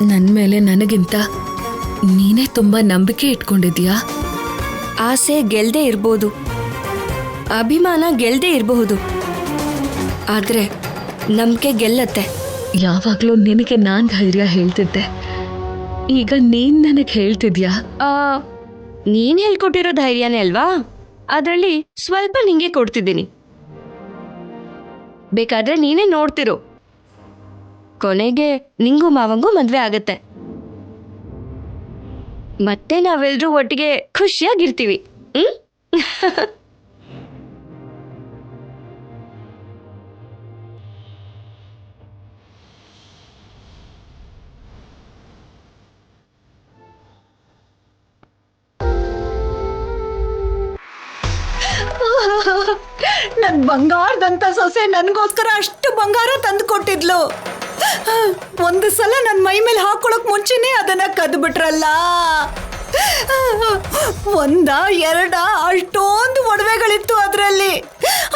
ನನ್ನ ಮೇಲೆ ನನಗಿಂತ ನೀನೇ ತುಂಬಾ ನಂಬಿಕೆ ಇಟ್ಕೊಂಡಿದ್ಯಾ. ಆಸೆ ಗೆಲ್ದೇ ಇರ್ಬೋದು, ಅಭಿಮಾನ ಗೆಲ್ದೇ ಇರಬಹುದು, ಆದ್ರೆ ನಂಬಿಕೆ ಗೆಲ್ಲತ್ತೆ. ಯಾವಾಗ್ಲೂ ನಿನಗೆ ನಾನ್ ಧೈರ್ಯ ಹೇಳ್ತಿದ್ದೆ, ಈಗ ನೀನ್ ನನಗೆ ಹೇಳ್ತಿದ್ಯಾ. ನೀನ್ ಹೇಳ್ಕೊಟ್ಟಿರೋ ಧೈರ್ಯನೇ ಅಲ್ವಾ, ಅದರಲ್ಲಿ ಸ್ವಲ್ಪ ನಿಂಗೆ ಕೊಡ್ತಿದ್ದೀನಿ. ಬೇಕಾದ್ರೆ ನೀನೇ ನೋಡ್ತಿರು, ಕೊನೆಗೆ ನಿಂಗೂ ಮಾವಂಗೂ ಮದ್ವೆ ಆಗತ್ತೆ. ಮತ್ತೆ ನಾವೆಲ್ಲರೂ ಒಟ್ಟಿಗೆ ಖುಷಿಯಾಗಿರ್ತೀವಿ. ನನ್ ಬಂಗಾರದಂತ ಸೊಸೆ ನನ್ಗೋಸ್ಕರ ಅಷ್ಟು ಬಂಗಾರ ತಂದು ಕೊಟ್ಟಿದ್ಲು. ಒಂದು ಸಲ ನನ್ನ ಮೈ ಮೇಲೆ ಹಾಕೊಳಕ್ ಮುಂಚೆನೆ ಅದನ್ನ ಕದ್ದು ಬಿಟ್ರಲ್ಲ. ಒಂದ ಎರಡ ಅಷ್ಟೊಂದು ಒಡವೆಗಳಿತ್ತು ಅದ್ರಲ್ಲಿ.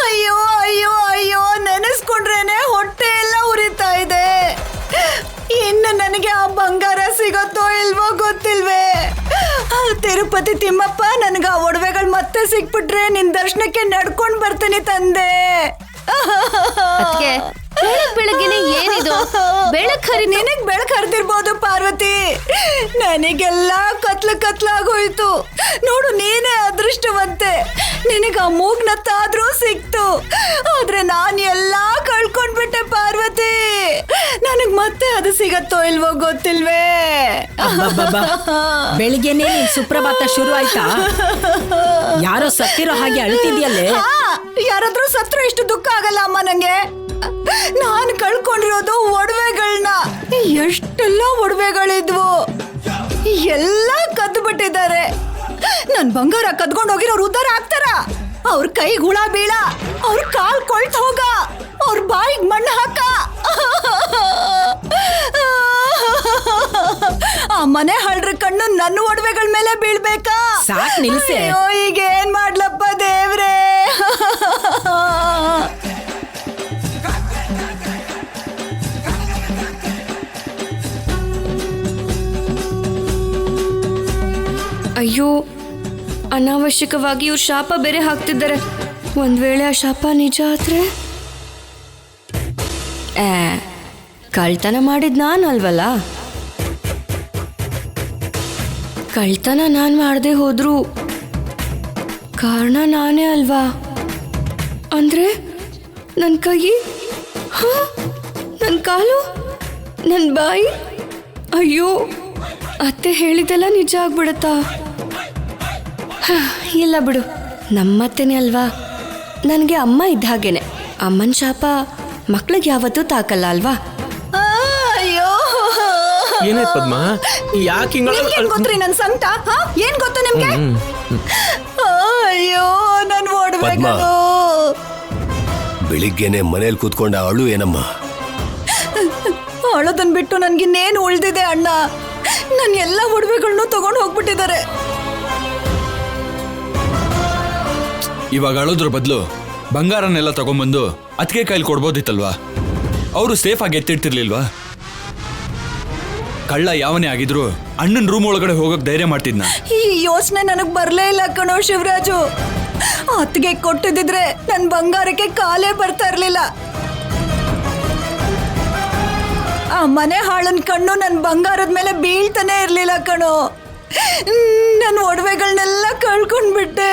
ಅಯ್ಯೋ ಅಯ್ಯೋ ಅಯ್ಯೋ, ನೆನೆಸ್ಕೊಂಡ್ರೇನೆ ಹೊಟ್ಟೆ ಎಲ್ಲ ಉರಿತಾ ಇದೆ. ಇನ್ನು ನನಗೆ ಆ ಬಂಗಾರ ಸಿಗತ್ತೋ ಇಲ್ವೋ ಗೊತ್ತಿಲ್ವೇ. ತಿರುಪತಿ ತಿಮ್ಮಪ್ಪ, ನನಗೆ ಆ ಒಡವೆಗಳು ಮತ್ತೆ ಸಿಕ್ಬಿಟ್ರೆ ನಿನ್ ದರ್ಶನಕ್ಕೆ ನಡ್ಕೊಂಡ್ ಬರ್ತೀನಿ ತಂದೆ. ಬೆಳಗ್ಗೆನೆ ಏನಿದು ಬೆಳಕ್ ಹರಿ? ನಿನಗ್ ಬೆಳಕ್ ಹರಿದಿರ್ಬೋದು ಪಾರ್ವತಿ, ನನಗೆಲ್ಲ ಕತ್ಲಾಗೋಯ್ತು ನೋಡು. ನೀನೇ ಅದೃಷ್ಟವಂತೆ, ನಿನಗ ಆ ಮೂಗ್ನತ್ತಾದ್ರೂ ಸಿಕ್ತು. ಆದ್ರೆ ನಾನ್ ಎಲ್ಲಾ ಕಳ್ಕೊಂಡ್ಬಿಟ್ಟೆ ಪಾರ್ವತಿ. ನನಗ್ ಮತ್ತೆ ಅದು ಸಿಗತ್ತೋ ಇಲ್ವೋ ಗೊತ್ತಿಲ್ವೇ. ಬೆಳಿಗ್ಗೆನೆ ಸುಪ್ರಭಾತ ಶುರು ಆಯ್ತಾ? ಯಾರೋ ಸತ್ತಿರೋ ಹಾಗೆ ಅಳ್ತಿದ್ಯಲ್ಲೇ. ಯಾರಾದ್ರೂ ಸತ್ರು ಇಷ್ಟು ದುಃಖ ಆಗಲ್ಲ ಅಮ್ಮ ನಂಗೆ. ನಾನು ಕಳ್ಕೊಂಡಿರೋದು ಒಡವೆಗಳನ್ನ. ಎಷ್ಟೆಲ್ಲ ಒಡವೆಗಳಿದ್ವು, ಎಲ್ಲ ಕದ್ದು ಬಿಟ್ಟಿದ್ದಾರೆ. ನನ್ ಬಂಗಾರ ಕದ್ಕೊಂಡು ಹೋಗಿರೋರು ಉದ್ಧಾರ ಆಗ್ತಾರ? ಅವ್ರ ಕೈಗೆ ಹುಳ ಬೀಳ, ಅವ್ರ ಕಾಲ್ ಕೊಳ್ತ ಹೋಗ, ಅವ್ರ ಬಾಯಿಗೆ ಮಣ್ಣು ಹಾಕ. ಆ ಮನೆ ಹಳ್ರ ಕಣ್ಣು ನನ್ನ ಒಡವೆಗಳ ಮೇಲೆ ಬೀಳ್ಬೇಕಾ? ಸಾಕ್ ನಿಲ್ಸೆ. ಈಗ ಏನ್ ಮಾಡ್ಲಪ್ಪ ದೇವ್ರೇ. ಅಯ್ಯೋ, ಅನಾವಶ್ಯಕವಾಗಿ ಇವ್ರು ಶಾಪ ಬೇರೆ ಹಾಕ್ತಿದ್ದಾರೆ. ಒಂದ್ ವೇಳೆ ಆ ಶಾಪ ನಿಜ ಆದ್ರೆ ಕಳ್ತನ ಮಾಡಿದ್ ನಾನು ಅಲ್ವಲ್ಲ. ಕಳ್ತನ ನಾನು ಮಾಡದೆ ಹೋದ್ರು ಕಾರಣ ನಾನೇ ಅಲ್ವಾ. ಅಂದ್ರೆ ನನ್ನ ಕೈ, ನನ್ನ ಕಾಲು, ನನ್ನ ಬಾಯಿ. ಅಯ್ಯೋ, ಅತ್ತೆ ಹೇಳಿದೆಲ್ಲ ನಿಜ ಆಗ್ಬಿಡತ್ತಾ? ಇಲ್ಲ ಬಿಡು, ನಮ್ಮತ್ತೆನೇ ಅಲ್ವಾ. ನನಗೆ ಅಮ್ಮ ಇದ್ದ ಹಾಗೇನೆ. ಅಮ್ಮನ ಶಾಪ ಮಕ್ಳಿಗೆ ಯಾವತ್ತೂ ತಾಕಲ್ಲ ಅಲ್ವಾ. ಅಯ್ಯೋ, ಏನಾಯ್ತು ಪದ್ಮ? ಯಾಕೆ ಏನ್ ಗೊತ್ತ್ರಿ ನನ್ ಸಂಕಟ? ಏನ್ ಗೊತ್ತು ನಿಮ್ಗೆ? ಅಯ್ಯೋ, ನನ್ ಒಡವೆಗಳು. ಬೆಳಿಗ್ಗೆನೆ ಮನೇಲಿ ಕೂತ್ಕೊಂಡ ಅಳು ಏನಮ್ಮ? ಅಳೋದನ್ ಬಿಟ್ಟು ನನ್ಗಿನ್ನೇನು ಉಳ್ದಿದೆ ಅಣ್ಣ. ನನ್ ಎಲ್ಲ ಒಡವೆಗಳನ್ನು ತಗೊಂಡು ಹೋಗ್ಬಿಟ್ಟಿದ್ದಾರೆ. ಇವಾಗ ಅಳೋದ್ರ ಬದಲು ಬಂಗಾರನೆಲ್ಲ ತಗೊಂಡ್ಬಂದು ಅದಕ್ಕೆ ಕೈಲಿ ಕೊಡ್ಬೋದಿತ್ತಲ್ವಾ? ಅವರು ಸೇಫ್ ಆಗಿ ಎತ್ತಿಡ್ತಿರ್ಲಿಲ್ವಾ? ಕಳ್ಳ ಯಾವನೇ ಆಗಿದ್ರು ಅಣ್ಣನ ರೂಮ್ ಒಳಗಡೆ ಹೋಗಕ್ ಧೈರ್ಯ ಮಾಡ್ತಿದ್ನ. ಈ ಯೋಚನೆ ನನಗ್ ಬರ್ಲೇ ಇಲ್ಲ ಕಣೋ ಶಿವರಾಜು. ಅತ್ತಿಗೆ ಕೊಟ್ಟಿದ್ರೆ ನನ್ ಬಂಗಾರಕ್ಕೆ ಕಾಲೇ ಬರ್ತಾ ಇರ್ಲಿಲ್ಲ. ಆ ಮನೆ ಹಾಳನ್ ಕಣ್ಣು ನನ್ ಬಂಗಾರದ ಮೇಲೆ ಬೀಳ್ತಾನೆ ಇರ್ಲಿಲ್ಲ ಕಣೋ. ನನ್ ಒಡವೆಗಳನ್ನೆಲ್ಲ ಕಳ್ಕೊಂಡ್ಬಿಟ್ಟೆ.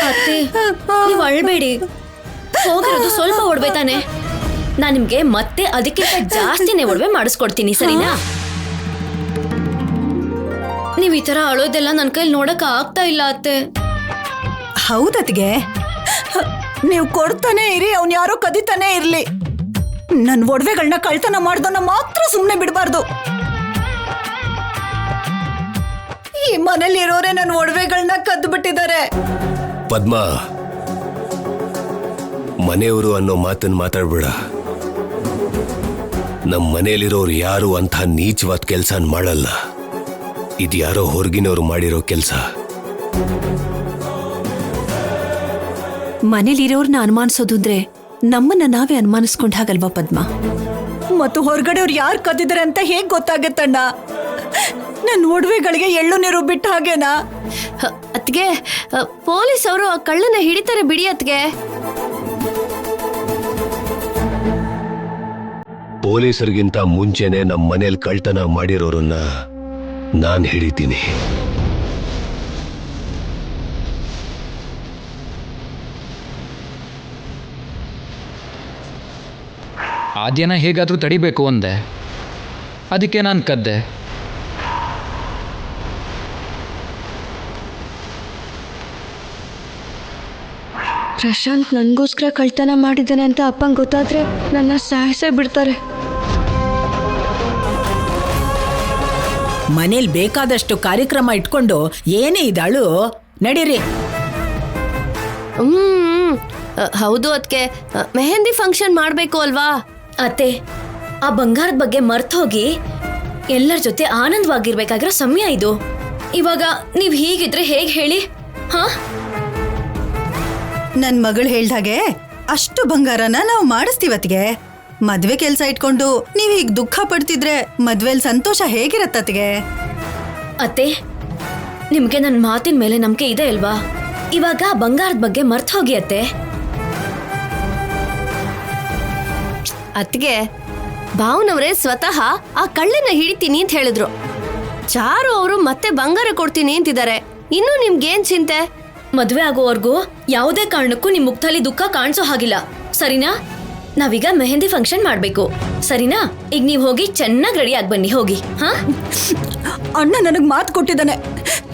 ಅತ್ತೆ, ನೀವು ಅಳ್ಬೇಡಿ. ಹೋಗಿರೋದು ಸ್ವಲ್ಪ ಒಡವೆ ತಾನೆ. ನಾನ್ ನಿಮ್ಗೆ ಮತ್ತೆ ಅದಕ್ಕಿಂತ ಜಾಸ್ತಿನೇ ಒಡವೆ ಮಾಡಿಸ್ಕೊಡ್ತೀನಿ, ಸರಿನಾ? ನೀವ್ ಈ ತರ ಅಳೋದೆಲ್ಲ ನನ್ ಕೈಲಿ ನೋಡಕ್ ಆಗ್ತಾ ಇಲ್ಲ ಅತ್ತೆ. ಹೌದತ್ಗೆ, ನೀವು ಕೊಡ್ತಾನೆ ಇರಿ, ಅವ್ನ್ ಯಾರೋ ಕದಿತಾನೆ ಇರ್ಲಿ. ನನ್ ಒಡವೆಗಳನ್ನ ಕಳ್ತನ ಮಾಡ್ದನ್ನ ಮಾತ್ರ ಸುಮ್ನೆ ಬಿಡಬಾರ್ದು. ಈ ಮನೇಲಿ ಇರೋರೆ ನನ್ ಒಡವೆಗಳನ್ನ ಕದ್ದು ಬಿಟ್ಟಿದ್ದಾರೆ. ಪದ್ಮ, ಮನೆಯವರು ಅನ್ನೋ ಮಾತನ್ನ ಮಾತಾಡ್ಬೇಡ. ನಮ್ಮ ಮನೆಯಲ್ಲಿರೋರು ಯಾರು ಅಂತ ನೀಚವಾದ ಕೆಲಸ ಮಾಡಲ್ಲ. ಇದು ಯಾರೋ ಹೊರಗಿನವ್ರು ಮಾಡಿರೋ ಕೆಲಸ. ಮನೇಲಿರೋರ್ನ ಅನುಮಾನಿಸೋದು ಅಂದ್ರೆ ನಮ್ಮನ್ನ ನಾವೇ ಅನುಮಾನಿಸ್ಕೊಂಡ್ ಹಾಗಲ್ವಾ ಪದ್ಮ? ಮತ್ತು ಹೊರಗಡೆಯವ್ರು ಯಾರು ಕದ್ದಿದ್ದಾರೆ ಅಂತ ಹೇಗ್ ಗೊತ್ತಾಗತ್ತಣ್ಣ? ನನ್ನ ಒಡವೆಗಳಿಗೆ ಎಳ್ಳು ನೀರು ಬಿಟ್ಟ ಹಾಗೇನಾ? ಅತ್ಗೆ ಪೊಲೀಸ್ ಅವರು ಆ ಕಳ್ಳನ ಹಿಡಿತಾರೆ ಬಿಡಿ ಅತ್ಗೆ. ಪೊಲೀಸರಿಗಿಂತ ಮುಂಚೆನೆ ನಮ್ಮ ಮನೇಲಿ ಕಳ್ತನ ಮಾಡಿರೋರನ್ನ ನಾನು ಹಿಡಿತೀನಿ. ಆದ್ಯನ ಹೇಗಾದರೂ ತಡಿಬೇಕು ಅಂದೆ, ಅದಕ್ಕೆ ನಾನು ಕದ್ದೆ. ಪ್ರಶಾಂತ್ ನನಗೋಸ್ಕರ ಕಳ್ತನ ಮಾಡಿದ್ದಾನೆ ಅಂತ ಅಪ್ಪಂಗೆ ಗೊತ್ತಾದ್ರೆ ನನ್ನ ಸಾಯಿಸೇ ಬಿಡ್ತಾರೆ. ಮನೇಲಿ ಬೇಕಾದಷ್ಟು ಕಾರ್ಯಕ್ರಮ ಇಟ್ಕೊಂಡು ಏನೇ ಇದ್ದಾಳು, ನಡೀರಿ. ಹೌದು ಅದ್ಕೆ ಮೆಹಂದಿ ಫಂಕ್ಷನ್ ಮಾಡ್ಬೇಕು ಅಲ್ವಾ? ಅತ್ತೆ, ಆ ಬಂಗಾರದ ಬಗ್ಗೆ ಮರ್ತೋಗಿ ಎಲ್ಲರ ಜೊತೆ ಆನಂದವಾಗಿರ್ಬೇಕಾಗಿರೋ ಸಮಯ ಇದು. ಇವಾಗ ನೀವ್ ಹೀಗಿದ್ರೆ ಹೇಗ್ ಹೇಳಿ? ಹಾ, ನನ್ ಮಗಳು ಹೇಳ್ದಾಗೆ ಅಷ್ಟು ಬಂಗಾರನ ನಾವು ಮಾಡಿಸ್ತೀವತ್ಗೆ. ಮದ್ವೆ ಕೆಲ್ಸ ಇಟ್ಕೊಂಡು ನೀವ್ ಹೀಗ್ ದುಃಖ ಪಡ್ತಿದ್ರೆ ಮದ್ವೆಲ್ ಸಂತೋಷ ಹೇಗಿರತ್ತತ್ಗೆ? ಅತ್ತೆ, ನಿಮ್ಗೆ ನನ್ನ ಮಾತಿನ ಮೇಲೆ ನಂಬಿಕೆ ಇದೆ ಅಲ್ವಾ? ಇವಾಗ ಬಂಗಾರದ ಬಗ್ಗೆ ಮರ್ತ್ ಹೋಗಿ ಅತ್ತೆ. ಅತ್ಗೆ, ಭಾವನವರೇ ಸ್ವತಃ ಆ ಕಳ್ಳನ ಹಿಡಿತೀನಿ ಅಂತ ಹೇಳಿದ್ರು. ಚಾರು ಅವರು ಮತ್ತೆ ಬಂಗಾರ ಕೊಡ್ತೀನಿ ಅಂತಿದ್ದಾರೆ. ಇನ್ನು ನಿಮ್ಗೇನ್ ಚಿಂತೆ? ಮದ್ವೆ ಆಗೋವರ್ಗೂ ಯಾವುದೇ ಕಾರಣಕ್ಕೂ ನಿಮ್ ಮುಖದಲ್ಲಿ ದುಃಖ ಕಾಣಿಸೋ ಹಾಗಿಲ್ಲ, ಸರಿನಾ? ನಾವೀಗ ಮೆಹಂದಿ ಫಂಕ್ಷನ್ ಮಾಡ್ಬೇಕು, ಸರಿನಾ? ಈಗ ನೀವ್ ಹೋಗಿ ಚೆನ್ನಾಗಿ ರೆಡಿ ಆಗಿ ಬನ್ನಿ, ಹೋಗಿ. ಹಾ, ಅಣ್ಣ ನನಗ್ ಮಾತು ಕೊಟ್ಟಿದ್ದಾನೆ,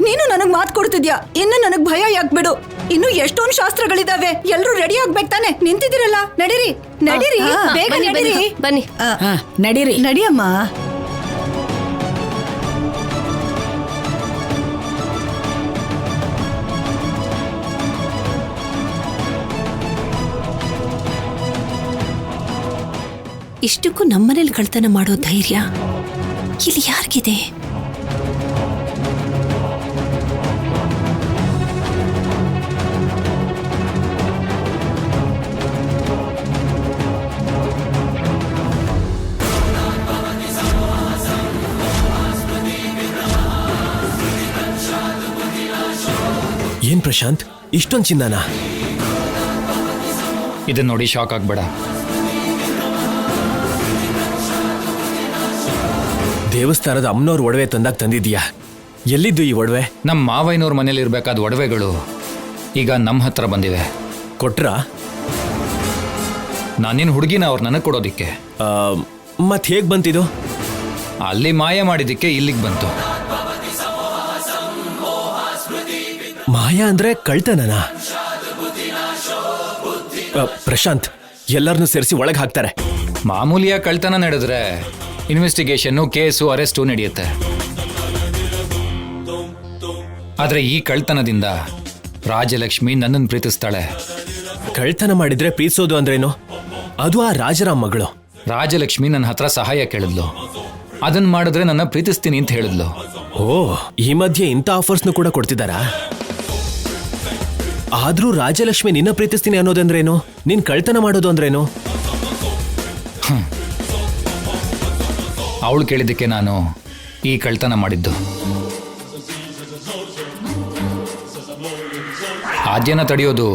ನೀನು ನನಗ್ ಮಾತು ಕೊಡ್ತಿದ್ಯಾ. ಇನ್ನು ನನಗ್ ಭಯ ಯಾಕ್ಬಿಡು. ಇನ್ನು ಎಷ್ಟೊಂದು ಶಾಸ್ತ್ರಗಳಿದಾವೆ, ಎಲ್ರು ರೆಡಿ ಆಗ್ಬೇಕು ತಾನೆ. ನಿಂತಿದ್ದೀರಲ್ಲ, ನಡೀರಿ ನಡೀರಿ, ಬೇಗ ನಡೀರಿ. ಬನ್ನಿ. ನಡೀರಿ. ನಡಿಯಮ್ಮ. ಇಷ್ಟಕ್ಕೂ ನಮ್ಮನೇಲಿ ಕಳ್ತನ ಮಾಡೋ ಧೈರ್ಯ ಇಲ್ಲಿ ಯಾರಿಗಿದೆ? ಏನ್ ಪ್ರಶಾಂತ್, ಇಷ್ಟೊಂದು ಚಿನ್ನನ? ಇದನ್ನ ನೋಡಿ ಶಾಕ್ ಆಗ್ಬೇಡ. ದೇವಸ್ಥಾನದ ಅಮ್ಮನವ್ರ ಒಡವೆ ತಂದಾಗ ತಂದಿದ್ಯಾ? ಎಲ್ಲಿದ್ದು ಈ ಒಡವೆ? ನಮ್ಮ ಮಾವಯ್ಯನವ್ರ ಮನೇಲಿ ಇರಬೇಕಾದ ಒಡವೆಗಳು ಈಗ ನಮ್ಮ ಹತ್ರ ಬಂದಿವೆ. ಕೊಟ್ರಾ? ನಾನೇನು ಹುಡುಗಿನ ಅವ್ರು ನನಗೆ ಕೊಡೋದಿಕ್ಕೆ. ಮತ್ ಹೇಗ್ ಬಂತಿದು? ಅಲ್ಲಿ ಮಾಯ ಮಾಡಿದ್ದಕ್ಕೆ ಇಲ್ಲಿಗೆ ಬಂತು. ಮಾಯ ಅಂದ್ರೆ ಕಳ್ತನನ? ಪ್ರಶಾಂತ್, ಎಲ್ಲರನ್ನೂ ಸೇರಿಸಿ ಒಳಗೆ ಹಾಕ್ತಾರೆ. ಮಾಮೂಲಿಯ ಕಳ್ತನ ನಡೆದ್ರೆ ಇನ್ವೆಸ್ಟಿಗೇಷನ್ನು, ಕೇಸು, ಅರೆಸ್ಟು ನಡೆಯುತ್ತೆ. ಆದ್ರೆ ಈ ಕಳ್ತನದಿಂದ ರಾಜಲಕ್ಷ್ಮಿ ನನ್ನನ್ನು ಪ್ರೀತಿಸ್ತಾಳೆ. ಕಳ್ತನ ಮಾಡಿದ್ರೆ ಪ್ರೀತಿಸೋದು ಅಂದ್ರೇನು? ಅದು ಆ ರಾಜರಾಮ್ ಮಗಳು. ರಾಜಲಕ್ಷ್ಮಿ ನನ್ನ ಹತ್ರ ಸಹಾಯ ಕೇಳಿದ್ಲು. ಅದನ್ನ ಮಾಡಿದ್ರೆ ನನ್ನ ಪ್ರೀತಿಸ್ತೀನಿ ಅಂತ ಹೇಳಿದ್ಲು. ಓ, ಈ ಮಧ್ಯೆ ಇಂಥ ಆಫರ್ಸ್ನು ಕೂಡ ಕೊಡ್ತಿದ್ದಾರಾ? ಆದ್ರೂ ರಾಜಲಕ್ಷ್ಮಿ ನಿನ್ನ ಪ್ರೀತಿಸ್ತೀನಿ ಅನ್ನೋದಂದ್ರೇನು? ನೀನ್ ಕಳ್ತನ ಮಾಡೋದು ಅಂದ್ರೇನು? ಅವಳು ಕೇಳಿದ್ದಕ್ಕೆ ನಾನು ಈ ಕಳ್ತನ ಮಾಡಿದ್ದು. ಆದ್ಯನ ತಡೆಯೋದು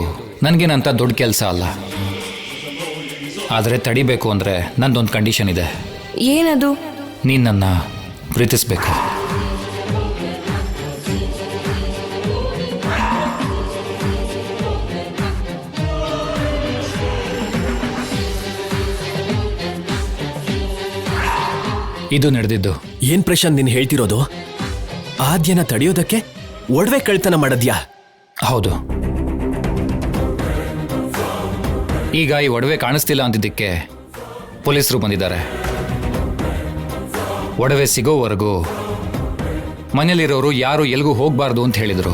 ನನಗೇನಂತ ದೊಡ್ಡ ಕೆಲಸ ಅಲ್ಲ. ಆದರೆ ತಡಿಬೇಕು ಅಂದರೆ ನಂದೊಂದು ಕಂಡೀಷನ್ ಇದೆ. ಏನದು? ನೀನು ನನ್ನ ಪ್ರೀತಿಸ್ಬೇಕು. ಇದು ನಡೆದಿದ್ದು. ಏನ್ ಪ್ರಶಾಂತ್ ನೀನ್ ಹೇಳ್ತಿರೋದು? ಆದ್ಯನ ತಡೆಯೋದಕ್ಕೆ ಒಡವೆ ಕಳ್ತನ ಮಾಡದ್ಯಾ? ಹೌದು. ಈಗ ಈ ಒಡವೆ ಕಾಣಿಸ್ತಿಲ್ಲ ಅಂದಿದ್ದಕ್ಕೆ ಪೊಲೀಸರು ಬಂದಿದ್ದಾರೆ. ಒಡವೆ ಸಿಗೋವರೆಗೂ ಮನೇಲಿರೋರು ಯಾರು ಎಲ್ಗೂ ಹೋಗಬಾರ್ದು ಅಂತ ಹೇಳಿದರು.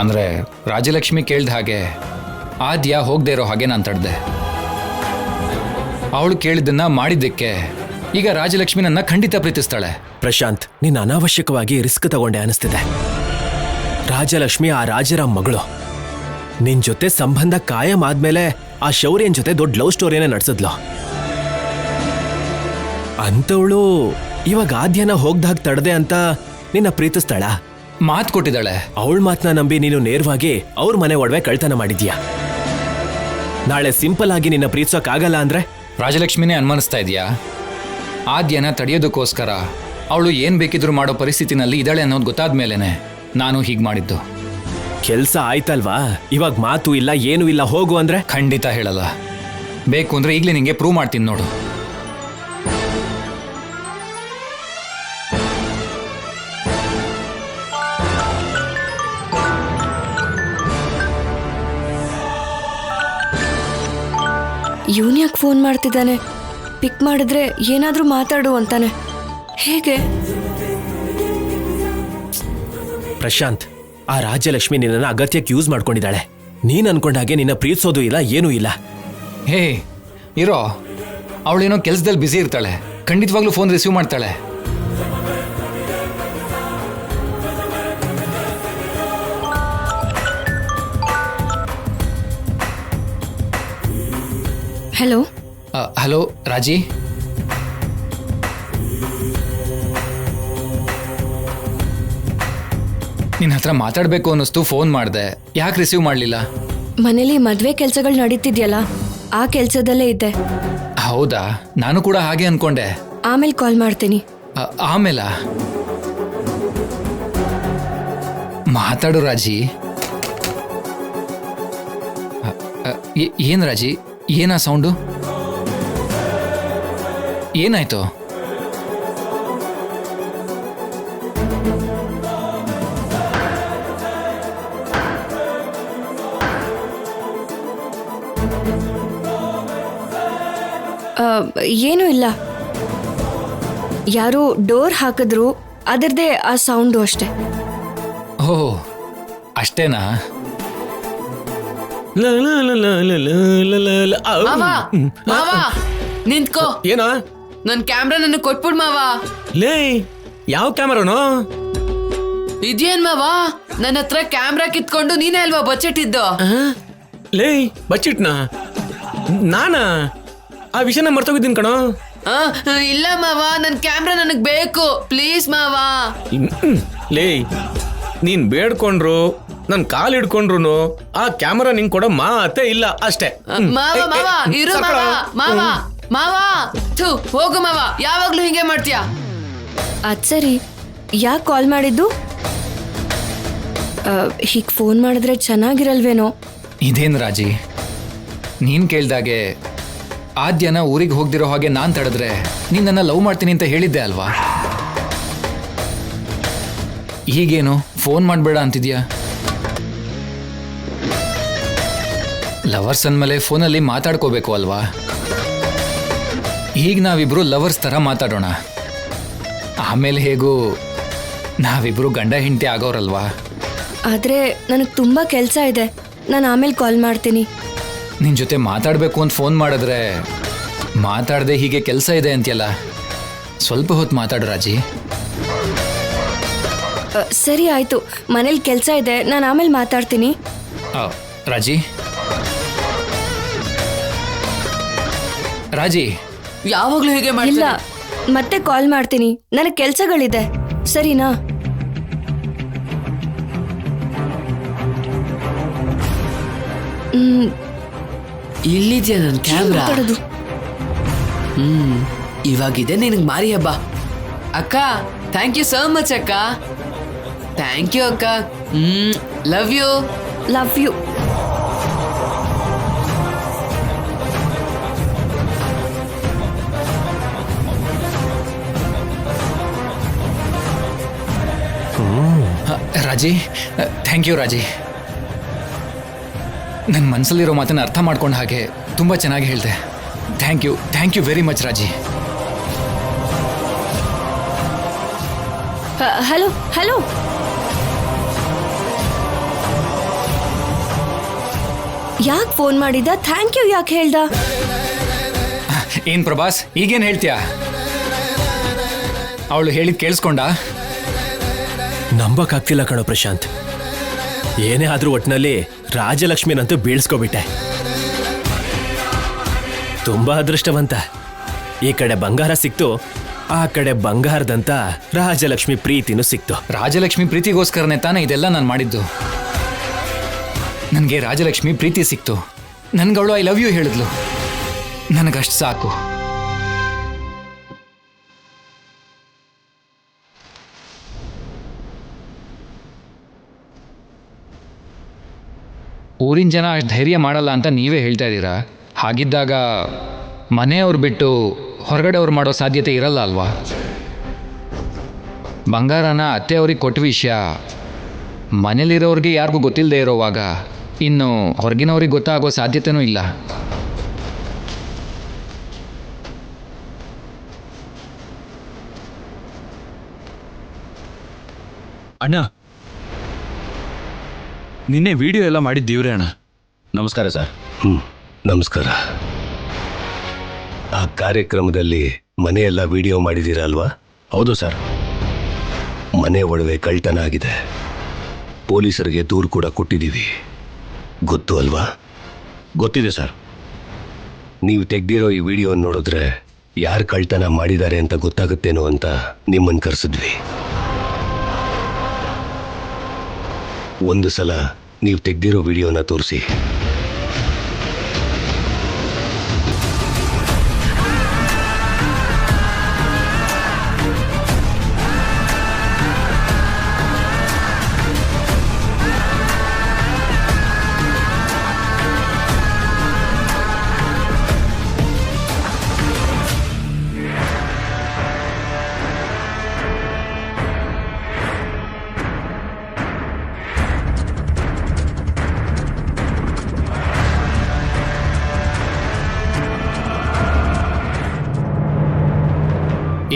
ಅಂದರೆ ರಾಜಲಕ್ಷ್ಮಿ ಕೇಳ್ದ ಹಾಗೆ ಆದ್ಯ ಹೋಗದೆ ಇರೋ ಹಾಗೆ ನಾನು ತಡೆದೆ. ಅವಳು ಕೇಳಿದ್ದನ್ನ ಮಾಡಿದ್ದಕ್ಕೆ ಈಗ ರಾಜಲಕ್ಷ್ಮಿ ನನ್ನ ಖಂಡಿತ ಪ್ರೀತಿಸ್ತಾಳೆ. ಪ್ರಶಾಂತ್, ನೀನ್ ಅನಾವಶ್ಯಕವಾಗಿ ರಿಸ್ಕ್ ತಗೊಂಡೆ ಅನಿಸ್ತಿದೆ. ರಾಜಲಕ್ಷ್ಮಿ ಆ ರಾಜರಾಮ್ ಮಗಳು. ನಿನ್ ಜೊತೆ ಸಂಬಂಧ ಕಾಯಂ ಆದ್ಮೇಲೆ ಆ ಶೌರ್ಯನ್ ಜೊತೆ ದೊಡ್ಡ ಲವ್ ಸ್ಟೋರಿಯನ್ನ ನಡೆಸಿದ್ಲು. ಅಂತವಳು ಇವಾಗ ಆದ್ಯನ ಹೋಗ್ದಾಗ ತಡದೆ ಅಂತ ನಿನ್ನ ಪ್ರೀತಿಸ್ತಾಳ? ಮಾತು ಕೊಟ್ಟಿದ್ದಾಳೆ. ಅವಳ ಮಾತನ್ನ ನಂಬಿ ನೀನು ನೇರವಾಗಿ ಅವ್ರ ಮನೆ ಒಡವೆ ಕಳ್ತನ ಮಾಡಿದ್ಯಾ. ನಾಳೆ ಸಿಂಪಲ್ ಆಗಿ ನಿನ್ನ ಪ್ರೀತಿಸೋಕ್ಕಾಗಲ್ಲ ಅಂದ್ರೆ? ರಾಜಲಕ್ಷ್ಮಿನೇ ಅನುಮಾನಿಸ್ತಾ ಇದೆಯಾ? ಆದ್ಯನ ತಡೆಯೋದಕ್ಕೋಸ್ಕರ ಅವಳು ಏನ್ ಬೇಕಿದ್ರು ಮಾಡೋ ಪರಿಸ್ಥಿತಿನಲ್ಲಿ ಇದ್ದಾಳೆ ಅನ್ನೋದು ಗೊತ್ತಾದ ಮೇಲೇನೆ ನಾನು ಹೀಗೆ ಮಾಡಿದ್ದು. ಕೆಲ್ಸ ಆಯ್ತಲ್ವಾ, ಇವಾಗ ಮಾತು ಇಲ್ಲ ಏನೂ ಇಲ್ಲ, ಹೋಗು ಅಂದ್ರೆ? ಖಂಡಿತ ಹೇಳಲ್ಲ. ಬೇಕು ಅಂದ್ರೆ ಈಗಲೇ ನಿಂಗೆ ಪ್ರೂವ್ ಮಾಡ್ತೀನಿ ನೋಡು. ಇವನ್ ಯಾಕೆ ಫೋನ್ ಮಾಡ್ತಿದ್ದಾನೆ? ಪಿಕ್ ಮಾಡಿದ್ರೆ ಏನಾದ್ರೂ ಮಾತಾಡು ಅಂತಾನೆ. ಹೇಗೆ? ಪ್ರಶಾಂತ್, ಆ ರಾಜ್ಯಲಕ್ಷ್ಮಿ ನಿನ್ನನ್ನು ಅಗತ್ಯಕ್ಕೆ ಯೂಸ್ ಮಾಡ್ಕೊಂಡಿದ್ದಾಳೆ. ನೀನ್ ಅನ್ಕೊಂಡ ಹಾಗೆ ನಿನ್ನ ಪ್ರೀತಿಸೋದು ಇಲ್ಲ, ಏನೂ ಇಲ್ಲ. ಹೇ ಇರೋ, ಅವಳೇನೋ ಕೆಲ್ಸದಲ್ಲಿ ಬ್ಯುಸಿ ಇರ್ತಾಳೆ, ಖಂಡಿತವಾಗ್ಲೂ ಫೋನ್ ರಿಸೀವ್ ಮಾಡ್ತಾಳೆ. ಹಲೋ. ಹಲೋ ರಾಜಿ, ನಿನ್ನ ಹತ್ರ ಮಾತಾಡಬೇಕು ಅನ್ನಿಸ್ತು, ಫೋನ್ ಮಾಡಿದೆ. ಯಾಕೆ ರಿಸೀವ್ ಮಾಡಲಿಲ್ಲ? ಮನೇಲಿ ಮದ್ವೆ ಕೆಲ್ಸಗಳು ನಡೀತಿದ್ಯಲ್ಲ, ಆ ಕೆಲ್ಸದಲ್ಲೇ ಇದ್ದೆ. ಹೌದಾ? ನಾನು ಕೂಡ ಹಾಗೆ ಅನ್ಕೊಂಡೆ. ಆಮೇಲೆ ಕಾಲ್ ಮಾಡ್ತೀನಿ. ಆಮೇಲ ಮಾತಾಡು ರಾಜಿ. ಏನ್ ರಾಜಿ, ಏನಾ ಸೌಂಡು? ಏನಾಯ್ತು? ಏನೂ ಇಲ್ಲ, ಯಾರೋ ಡೋರ್ ಹಾಕಿದ್ರು, ಅದರದೇ ಆ ಸೌಂಡು ಅಷ್ಟೆ. ಓಹ್ ಅಷ್ಟೇನಾ? ನಿಂತ್ಕೋ. ಏನೋ? ನನ್ ಕ್ಯಾಮ್ರಾ ನನಗೆ ಕೊಟ್ಬಿಡ್ ಮಾವ. ಲೇ, ಯಾವ ಕ್ಯಾಮರಾನೋ? ಇದೇನ್ ಮಾವ, ನನ್ನ ಹತ್ರ ಕ್ಯಾಮ್ರಾ ಕಿತ್ಕೊಂಡು ನೀನೇ ಅಲ್ವಾ ಬಚ್ಚಿಟ್ಟಿದ್ದು? ಲೇ, ಬಚ್ಚಿಟ್ನಾ? ನಾನಾ ಆ ವಿಷಯನ ಮರ್ತೋಗಿದ್ದೀನಿ ಕಣೋ. ಇಲ್ಲ ಮಾವ, ನನ್ ಕ್ಯಾಮ್ರಾ ನನಗ್ ಬೇಕು, ಪ್ಲೀಸ್ ಮಾವ. ಲೇ, ನೀನ್ ಬೇಡ್ಕೊಂಡ್ರು ನನ್ ಕಾಲ್ ಹಿಡ್ಕೊಂಡ್ರು ಆ ಕ್ಯಾಮರಾ ನಿಂಗ್ ಕೊಡೋ ಮಾತೇ ಇಲ್ಲ ಅಷ್ಟೇ. ಮಾವ ಮಾವ ಇರು ಮಾವ. ಮಾವ ಮಾವ ಥು, ಹೋಗು ಮಾವ, ಯಾವಾಗ್ಲೂ ಹಿಂಗೆ ಮಾಡ್ತೀಯ. ಅದ್ ಸರಿ, ಯಾಕೆ ಕಾಲ್ ಮಾಡಿದ್ದು? ಹೀಗೆ ಫೋನ್ ಮಾಡಿದ್ರೆ ಚೆನ್ನಾಗಿರಲ್ವೇನೋ? ಇದೇನು ರಾಜಿ, ನೀನ್ ಕೇಳ್ದಾಗೆ ಆದ್ಯನ ಊರಿಗೆ ಹೋಗ್ದಿರೋ ಹಾಗೆ ನಾನ್ ತಡೆದ್ರೆ ನೀನ್ ನನ್ನ ಲವ್ ಮಾಡ್ತೀನಿ ಅಂತ ಹೇಳಿದ್ದೆ ಅಲ್ವಾ? ಹೀಗೇನು ಫೋನ್ ಮಾಡಬೇಡ ಅಂತಿದ್ಯಾ? ಲವರ್ಸ್ ಅಂದಮೇಲೆ ಫೋನಲ್ಲಿ ಮಾತಾಡ್ಕೋಬೇಕು ಅಲ್ವಾ? ಈಗ ನಾವಿಬ್ರು ಲವರ್ಸ್ ಥರ ಮಾತಾಡೋಣ, ಆಮೇಲೆ ಹೇಗೂ ನಾವಿಬ್ರು ಗಂಡ ಹೆಂಡತಿ ಆಗೋರಲ್ವಾ? ಆದರೆ ನನಗೆ ತುಂಬ ಕೆಲಸ ಇದೆ, ನಾನು ಆಮೇಲೆ ಕಾಲ್ ಮಾಡ್ತೀನಿ. ನಿನ್ನ ಜೊತೆ ಮಾತಾಡಬೇಕು ಅಂತ ಫೋನ್ ಮಾಡಿದ್ರೆ ಮಾತಾಡದೆ ಹೀಗೆ ಕೆಲಸ ಇದೆ ಅಂತೀಯಲ್ಲ, ಸ್ವಲ್ಪ ಹೊತ್ತು ಮಾತಾಡು ರಾಜಿ. ಸರಿ ಆಯಿತು, ಮನೇಲಿ ಕೆಲಸ ಇದೆ, ನಾನು ಆಮೇಲೆ ಮಾತಾಡ್ತೀನಿ. ರಾಜಿ ರಾಜಿ ಯಾವಾಗ್ಲೂ ಹೀಗೆ ಇಲ್ಲ, ಮತ್ತೆ ಕಾಲ್ ಮಾಡ್ತೀನಿ, ನನಗೆ ಕೆಲಸಗಳಿದೆ, ಸರಿನಾ? ಇಲ್ಲಿದ್ಯಾ ನನ್ ಕ್ಯಾಮ್ರಾ? ಇವಾಗಿದೆ ನಿನಗೆ ಮಾರಿ ಹಬ್ಬ. ಅಕ್ಕ, ಥ್ಯಾಂಕ್ ಯು ಸೋ ಮಚ್ ಅಕ್ಕ. ಥ್ಯಾಂಕ್ ಯು ಅಕ್ಕ. Love you. Love you. Raji, thank you Raji. ನನ್ನ ಮನಸ್ಸಲ್ಲಿರೋ ಮಾತನ್ನು ಅರ್ಥ ಮಾಡ್ಕೊಂಡ ಹಾಗೆ ತುಂಬ ಚೆನ್ನಾಗಿ ಹೇಳಿದೆ. ಥ್ಯಾಂಕ್ ಯು ವೆರಿ ಮಚ್ ರಾಜಿ. ಹಲೋ ಹಲೋ, ಯಾಕೆ ಫೋನ್ ಮಾಡಿದ್ದ? ಥ್ಯಾಂಕ್ ಯು ಯಾಕೆ ಹೇಳ್ದ? ಏನ್ ಪ್ರಭಾಸ್, ಈಗೇನು ಹೇಳ್ತೀಯಾ? ಅವಳು ಹೇಳಿದ್ ಕೇಳಿಸ್ಕೊಂಡ? ನಂಬಕ್ಕಾಗ್ತಿಲ್ಲ ಕಣೋ ಪ್ರಶಾಂತ್, ಏನೇ ಆದ್ರೂ ಒಟ್ಟಿನಲ್ಲಿ ರಾಜಲಕ್ಷ್ಮಿನಂತೂ ಬೀಳ್ಸ್ಕೊಬಿಟ್ಟೆ. ತುಂಬಾ ಅದೃಷ್ಟವಂತ. ಈ ಕಡೆ ಬಂಗಾರ ಸಿಕ್ತು, ಆ ಕಡೆ ಬಂಗಾರದಂತ ರಾಜಲಕ್ಷ್ಮಿ ಪ್ರೀತಿನೂ ಸಿಕ್ತು. ರಾಜಲಕ್ಷ್ಮಿ ಪ್ರೀತಿಗೋಸ್ಕರನೇ ತಾನೇ ಇದೆಲ್ಲ ನಾನು ಮಾಡಿದ್ದು. ನನಗೆ ರಾಜಲಕ್ಷ್ಮಿ ಪ್ರೀತಿ ಸಿಕ್ತು, ನನ್ಗವಳು ಐ ಲವ್ ಯು ಹೇಳಿದ್ಲು, ನನಗಷ್ಟು ಸಾಕು. ಊರಿನ ಜನ ಅಷ್ಟು ಧೈರ್ಯ ಮಾಡಲ್ಲ ಅಂತ ನೀವೇ ಹೇಳ್ತಾ ಇದ್ದೀರಾ. ಹಾಗಿದ್ದಾಗ ಮನೆಯವ್ರು ಬಿಟ್ಟು ಹೊರಗಡೆ ಅವ್ರು ಮಾಡೋ ಸಾಧ್ಯತೆ ಇರಲ್ಲ ಅಲ್ವಾ? ಬಂಗಾರನ ಅತ್ತೆಯವ್ರಿಗೆ ಕೊಟ್ಟ ವಿಷಯ ಮನೇಲಿರೋರಿಗೆ ಯಾರಿಗೂ ಗೊತ್ತಿಲ್ಲದೆ ಇರೋವಾಗ ಇನ್ನು ಹೊರಗಿನವ್ರಿಗೆ ಗೊತ್ತಾಗೋ ಸಾಧ್ಯತೆನೂ ಇಲ್ಲ. ಅಣ್ಣ, ನಿನ್ನೆ ವಿಡಿಯೋ ಎಲ್ಲ ಮಾಡಿದ್ದೀವ್ರೆ ಅಣ್ಣ. ನಮಸ್ಕಾರ ಸರ್. ನಮಸ್ಕಾರ. ಆ ಕಾರ್ಯಕ್ರಮದಲ್ಲಿ ಮನೆಯೆಲ್ಲ ವಿಡಿಯೋ ಮಾಡಿದ್ದೀರಾ ಅಲ್ವಾ? ಹೌದು ಸರ್. ಮನೆ ಒಡವೆ ಕಳ್ತನ ಆಗಿದೆ, ಪೊಲೀಸರಿಗೆ ದೂರು ಕೂಡ ಕೊಟ್ಟಿದ್ದೀವಿ, ಗೊತ್ತು ಅಲ್ವಾ? ಗೊತ್ತಿದೆ ಸರ್. ನೀವು ತೆಗ್ದಿರೋ ಈ ವಿಡಿಯೋ ನೋಡಿದ್ರೆ ಯಾರು ಕಳ್ತನ ಮಾಡಿದ್ದಾರೆ ಅಂತ ಗೊತ್ತಾಗುತ್ತೇನೋ ಅಂತ ನಿಮ್ಮನ್ನು ಕರೆಸಿದ್ವಿ. ಒಂದು ಸಲ ನೀವು ತೆಗ್ದಿರೋ ವಿಡಿಯೋನ ತೋರಿಸಿ.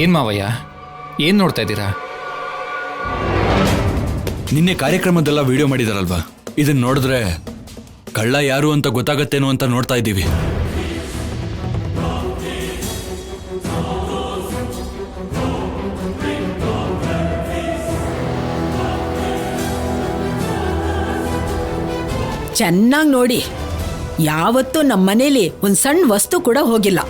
ಏನ್ ಮಾವಯ್ಯ, ಏನ್ ನೋಡ್ತಾ ಇದ್ದೀರಾ? ನಿನ್ನೆ ಕಾರ್ಯಕ್ರಮದೆಲ್ಲ ವಿಡಿಯೋ ಮಾಡಿದಾರಲ್ವಾ, ಇದನ್ನ ನೋಡಿದ್ರೆ ಕಳ್ಳ ಯಾರು ಅಂತ ಗೊತ್ತಾಗತ್ತೇನೋ ಅಂತ ನೋಡ್ತಾ ಇದ್ದೀವಿ. ಚೆನ್ನಾಗಿ ನೋಡಿ, ಯಾವತ್ತೂ ನಮ್ಮ ಮನೇಲಿ ಒಂದು ಸಣ್ಣ ವಸ್ತು ಕೂಡ ಹೋಗಿಲ್ಲ.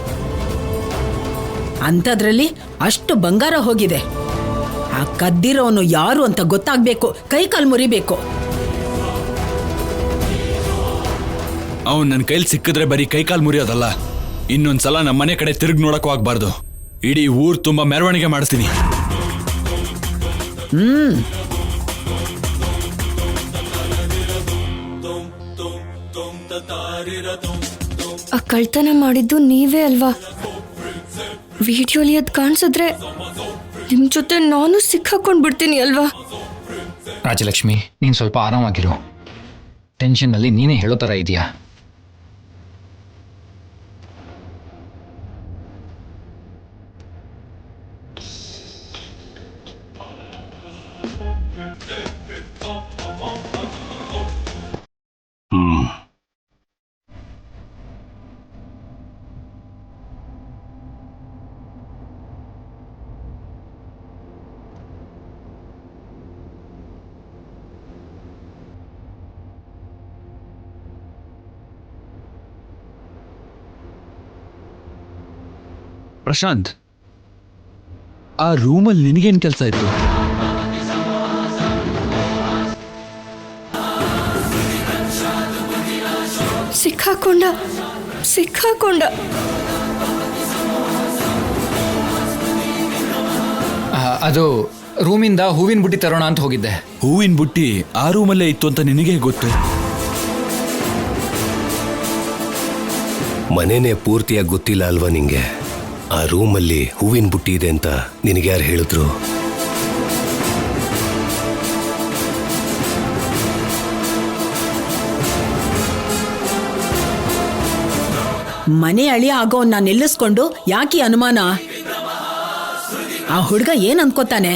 ಅಂಥದ್ರಲ್ಲಿ ಅಷ್ಟು ಬಂಗಾರ ಹೋಗಿದೆ. ಆ ಕದ್ದಿರೋನು ಯಾರು ಅಂತ ಗೊತ್ತಾಗ್ಬೇಕು, ಕೈ ಕಾಲು ಮುರಿಬೇಕು. ಅವನು ನನ್ನ ಕೈಲಿ ಸಿಕ್ಕಿದ್ರೆ ಬರೀ ಕೈಕಾಲು ಮುರಿಯೋದಲ್ಲ, ಇನ್ನೊಂದ್ಸಲ ನಮ್ಮ ಮನೆ ಕಡೆ ತಿರುಗಿ ನೋಡಕ್ಕೂ ಆಗ್ಬಾರ್ದು. ಇಡೀ ಊರು ತುಂಬಾ ಮೆರವಣಿಗೆ ಮಾಡಿಸ್ತೀನಿ. ಆ ಕಳ್ತನ ಮಾಡಿದ್ದು ನೀವೇ ಅಲ್ವಾ? ವಿಡಿಯೋಲಿ ಅದು ಕಾಣಿಸಿದ್ರೆ ನಿಮ್ ಜೊತೆ ನಾನು ಸಿಕ್ಕಾಕೊಂಡ್ಬಿಡ್ತೀನಿ ಅಲ್ವಾ? ರಾಜಲಕ್ಷ್ಮಿ, ನೀನು ಸ್ವಲ್ಪ ಆರಾಮಾಗಿರು. ಟೆನ್ಷನ್ನಲ್ಲಿ ನೀನೇ ಹೇಳೋ ಥರ ಇದೆಯಾ? ಪ್ರಶಾಂತ್, ಆ ರೂಮಲ್ಲಿ ನಿನಗೇನು ಕೆಲಸ ಇತ್ತು? ಸಿಕ್ಕಾಕೊಂಡ ಅದು ರೂಮಿಂದ ಹೂವಿನ ಬುಟ್ಟಿ ತರೋಣ ಅಂತ ಹೋಗಿದ್ದೆ. ಹೂವಿನ ಬುಟ್ಟಿ ಆ ರೂಮಲ್ಲೇ ಇತ್ತು ಅಂತ ನಿನಗೆ ಗೊತ್ತು? ಮನೆನೇ ಪೂರ್ತಿಯಾಗಿ ಗೊತ್ತಿಲ್ಲ ಅಲ್ವಾ ನಿಂಗೆ? ಆ ರೂಮಲ್ಲಿ ಹೂವಿನ ಬುಟ್ಟಿ ಇದೆ ಅಂತ ನಿನಗೆ ಯಾರು ಹೇಳಿದ್ರು? ಮನೆ ಅಳಿಯ ಆಗೋ ನಾನು ನಿಲ್ಲಿಸ್ಕೊಂಡು ಯಾಕೆ ಅನುಮಾನ? ಆ ಹುಡುಗ ಏನ್ ಅನ್ಕೋತಾನೆ?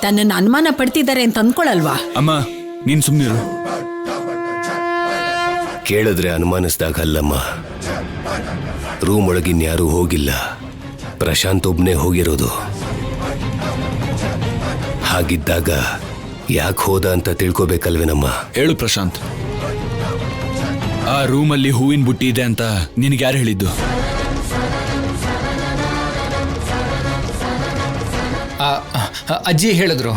ತನ್ನನ್ನು ಅನುಮಾನ ಪಡ್ತಿದ್ದಾರೆ ಅಂತ ಅಂದ್ಕೊಳಲ್ವಾ? ಅಮ್ಮ, ನೀನ್ ಸುಮ್ಮನಿರು. ಕೇಳಿದ್ರೆ ಅನುಮಾನಿಸ್ದಾಗಲ್ಲಮ್ಮ. ರೂಮ್ ಒಳಗಿನ್ಯಾರೂ ಹೋಗಿಲ್ಲ, ಪ್ರಶಾಂತ್ ಒಬ್ನೇ ಹೋಗಿರೋದು. ಹಾಗಿದ್ದಾಗ ಯಾಕೆ ಹೋದ ಅಂತ ತಿಳ್ಕೋಬೇಕಲ್ವೇನಮ್ಮ? ಹೇಳು ಪ್ರಶಾಂತ್, ಆ ರೂಮಲ್ಲಿ ಹೂವಿನ ಬುಟ್ಟಿ ಇದೆ ಅಂತ ನಿನಗೆ ಯಾರು ಹೇಳಿದ್ದು? ಅಜ್ಜಿ ಹೇಳಿದ್ರು.